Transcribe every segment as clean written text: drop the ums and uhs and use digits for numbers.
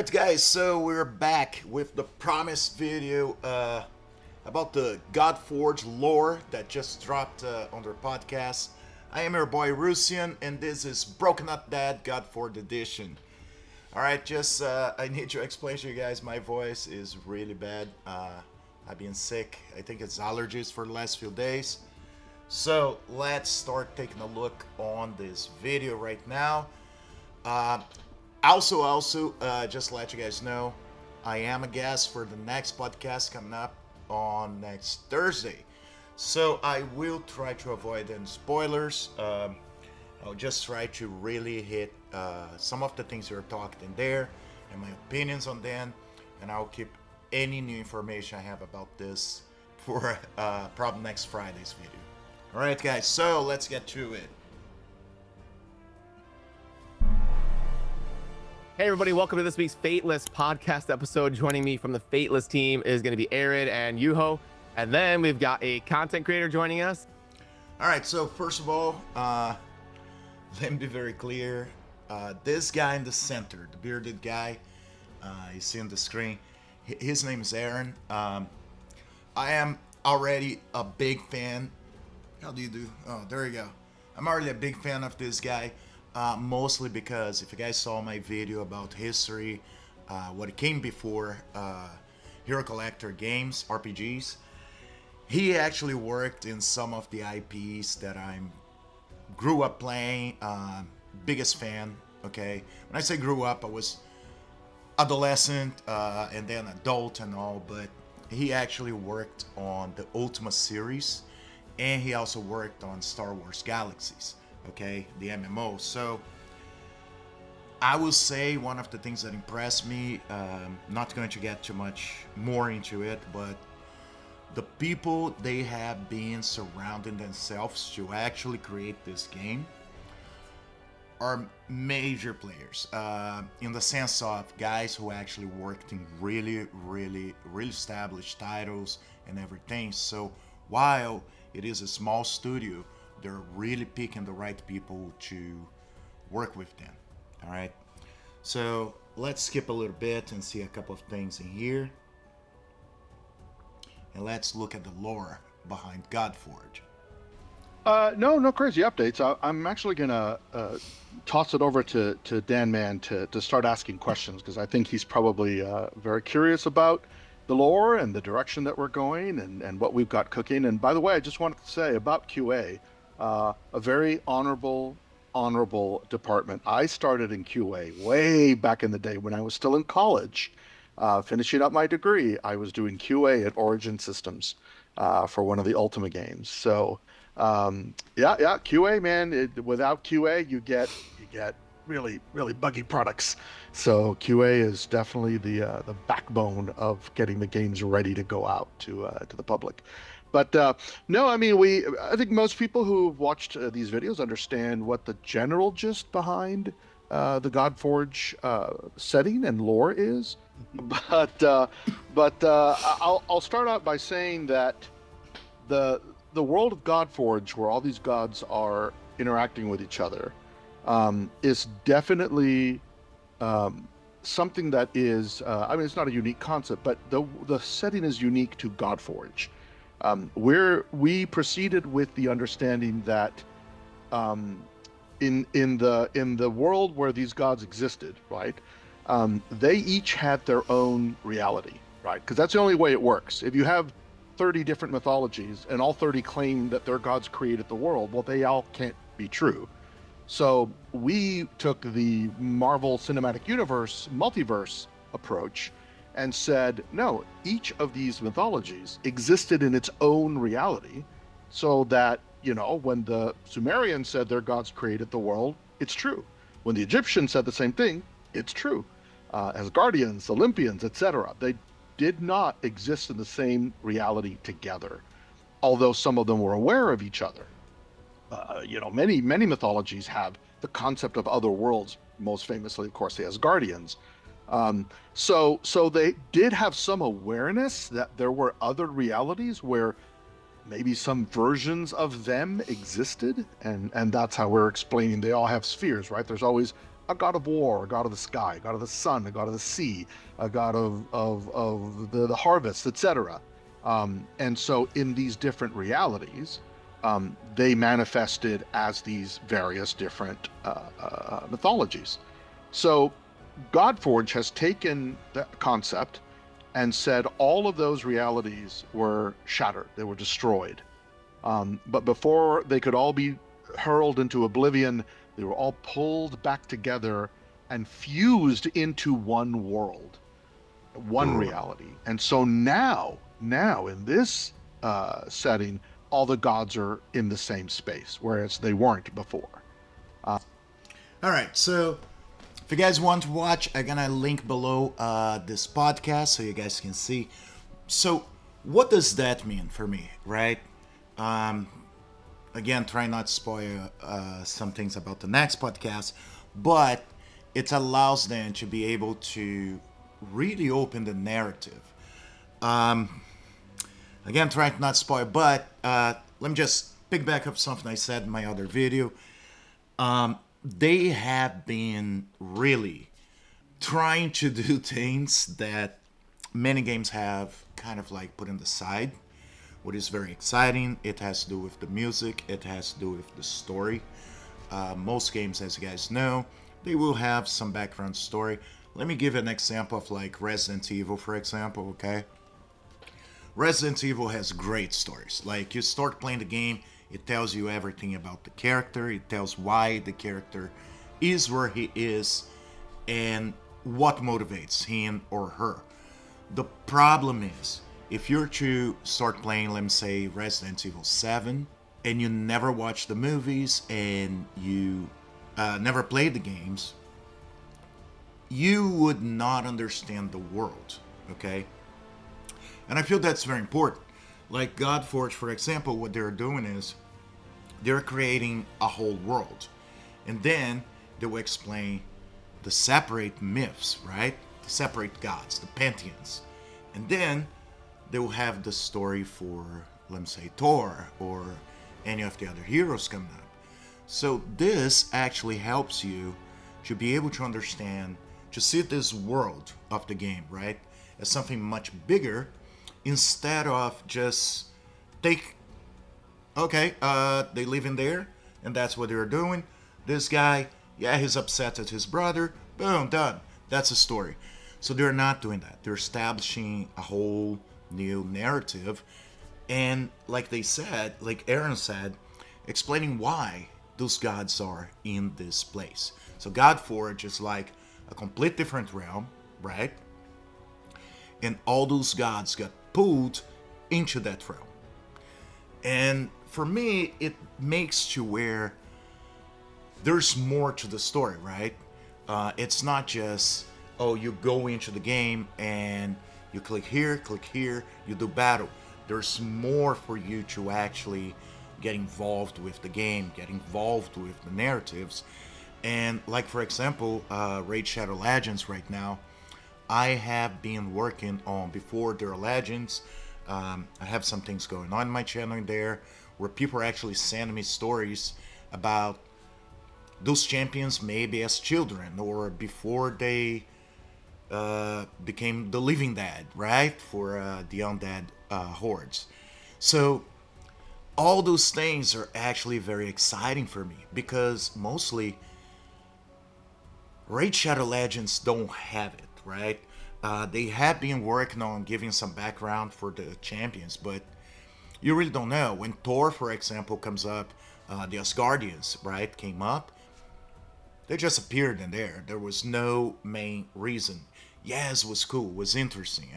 Alright guys, so we're back with the promised video about the Godforge lore that just dropped on their podcast. I am your boy Rusian, and this is Broken Up Dad Godforge Edition. Alright, just I need to explain to you guys, my voice is really bad. I've been sick, I think it's allergies for the last few days. So let's start taking a look on this video right now. Also, just to let you guys know, I am a guest for the next podcast coming up on next Thursday. So I will try to avoid any spoilers. I'll just try to really hit some of the things you're talking in there and my opinions on them. And I'll keep any new information I have about this for probably next Friday's video. Alright guys, so let's get to it. Hey everybody, welcome to this week's Fateless podcast episode. Joining me from the Fateless team is going to be Arid and Yuho. And then we've got a content creator joining us. Alright, so first of all, let me be very clear. This guy in the center, the bearded guy, you see on the screen, his name is Aaron. I am already a big fan. How do you do? Oh, there you go. I'm already a big fan of this guy. Mostly because if you guys saw my video about history, what came before Hero Collector games, RPGs, he actually worked in some of the IPs that I grew up playing, biggest fan, okay? When I say grew up, I was adolescent and then adult and all, but he actually worked on the Ultima series, and he also worked on Star Wars Galaxies. Okay, the MMO. So I will say one of the things that impressed me, not going to get too much more into it, but the people they have been surrounding themselves to actually create this game are major players, in the sense of guys who actually worked in really established titles and everything. So while it is a small studio, they're really picking the right people to work with them. All right, so let's skip a little bit and see a couple of things in here, and let's look at the lore behind Godforge. No crazy updates. I'm actually gonna toss it over to Dan Man to start asking questions, because I think he's probably very curious about the lore and the direction that we're going and what we've got cooking. And by the way, I just wanted to say about QA, a very honorable department. I started in QA way back in the day when I was still in college, finishing up my degree. I was doing QA at Origin Systems for one of the Ultima games. So yeah, QA, man. Without QA, you get really buggy products. So QA is definitely the backbone of getting the games ready to go out to the public. But no, I mean, I think most people who've watched these videos understand what the general gist behind the Godforge setting and lore is. But I'll start out by saying that the world of Godforge, where all these gods are interacting with each other, is definitely something that is, I mean, it's not a unique concept, but the setting is unique to Godforge. We proceeded with the understanding that in the world where these gods existed, right, they each had their own reality, right? Because that's the only way it works. If you have 30 different mythologies and all 30 claim that their gods created the world, well, they all can't be true. So we took the Marvel Cinematic Universe multiverse approach and said, no, each of these mythologies existed in its own reality, so that, you know, when the Sumerians said their gods created the world, it's true. When the Egyptians said the same thing, it's true. Asgardians, Olympians, etc., they did not exist in the same reality together, although some of them were aware of each other. You know, many mythologies have the concept of other worlds, most famously, of course, the Asgardians. So they did have some awareness that there were other realities where maybe some versions of them existed, and that's how we're explaining they all have spheres, right? There's always a god of war, a god of the sky, a god of the sun, a god of the sea, a god of the harvest, etc. And so in these different realities, they manifested as these various different mythologies. So Godforge has taken that concept and said all of those realities were shattered, they were destroyed. But before they could all be hurled into oblivion, they were all pulled back together and fused into one world, one reality. And so now in this setting, all the gods are in the same space, whereas they weren't before. All right, so if you guys want to watch, I'm gonna link below this podcast so you guys can see. So what does that mean for me, right? Again, try not to spoil some things about the next podcast, but it allows them to be able to really open the narrative. Again, try not to spoil, but let me just pick back up something I said in my other video. They have been really trying to do things that many games have kind of like put on the side. What is very exciting, it has to do with the music, it has to do with the story. Most games, as you guys know, they will have some background story. Let me give an example of like Resident Evil, for example, okay? Resident Evil has great stories. Like, you start playing the game, it tells you everything about the character, it tells why the character is where he is, and what motivates him or her. The problem is, if you're to start playing, let me say, Resident Evil 7, and you never watched the movies, and you never played the games, you would not understand the world, okay? And I feel that's very important. Like Godforge, for example, what they're doing is they're creating a whole world. And then they will explain the separate myths, right? The separate gods, the pantheons. And then they will have the story for, let me say, Thor or any of the other heroes coming up. So this actually helps you to be able to understand, to see this world of the game, right, as something much bigger, instead of just take, okay, they live in there, and that's what they're doing. This guy, yeah, he's upset at his brother, boom, done. That's a story. So they're not doing that. They're establishing a whole new narrative, and like they said, like Aaron said, explaining why those gods are in this place. So Godforge is like a complete different realm, right? And all those gods got pulled into that realm. And for me, it makes to where there's more to the story, right? It's not just, oh, you go into the game and you click here, you do battle. There's more for you to actually get involved with the game, get involved with the narratives. And like, for example, Raid Shadow Legends right now, I have been working on, before their Legends, I have some things going on in my channel in there where people are actually sending me stories about those champions maybe as children or before they became the living dead, right? For the undead hordes. So all those things are actually very exciting for me because mostly Raid Shadow Legends don't have it, right? They have been working on giving some background for the champions, but you really don't know. When Thor, for example, comes up, the Asgardians, right, came up, they just appeared in there. There was no main reason. Yes, it was cool, it was interesting.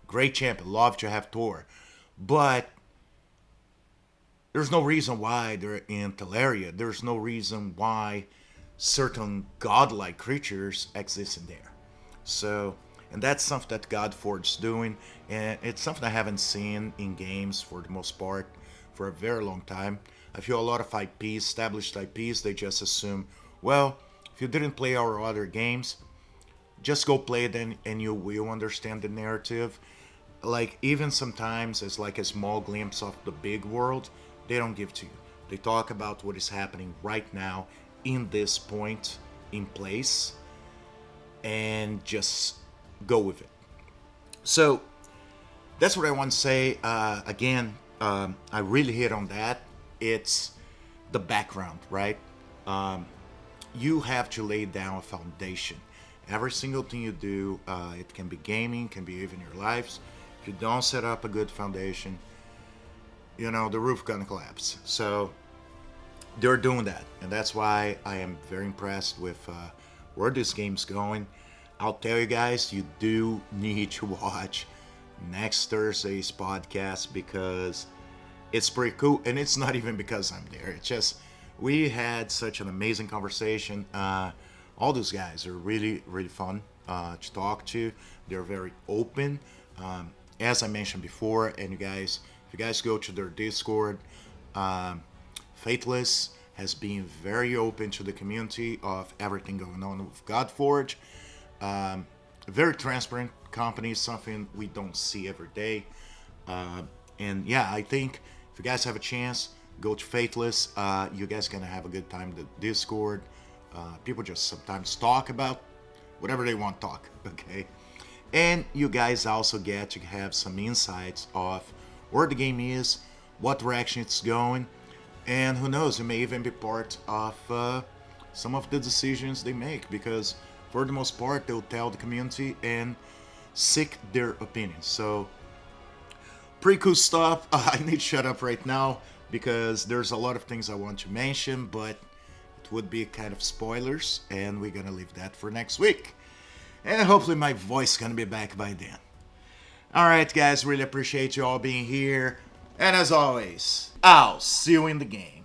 Great champion, love to have Thor. But there's no reason why they're in Teleria. There's no reason why certain godlike creatures exist in there. So, and that's something that Godforge's doing, and it's something I haven't seen in games for the most part for a very long time. I feel a lot of IPs, established IPs, they just assume, well, if you didn't play our other games, just go play it and you will understand the narrative. Like, even sometimes it's like a small glimpse of the big world, they don't give to you. They talk about what is happening right now in this point in place and just go with it. So that's what I want to say. Again, I really hit on that. It's the background, right? You have to lay down a foundation. Every single thing you do, it can be gaming, can be even your lives. If you don't set up a good foundation, you know, the roof gonna collapse. So they're doing that, and that's why I am very impressed with where this game's going. I'll tell you guys, you do need to watch next Thursday's podcast because it's pretty cool, and it's not even because I'm there. It's just we had such an amazing conversation. All those guys are really, really fun to talk to. They're very open, as I mentioned before. And you guys, if you guys go to their Discord, Faithless has been very open to the community of everything going on with Godforge. Very transparent company, something we don't see every day. And yeah, I think if you guys have a chance, go to Faithless. You guys gonna have a good time. The Discord, people just sometimes talk about whatever they want to talk, okay? And you guys also get to have some insights of where the game is, what direction it's going, and who knows, you may even be part of some of the decisions they make, because for the most part, they'll tell the community and seek their opinions. So, pretty cool stuff. I need to shut up right now because there's a lot of things I want to mention, but it would be kind of spoilers, and we're gonna leave that for next week. And hopefully my voice is gonna be back by then. Alright guys, really appreciate you all being here. And as always, I'll see you in the game.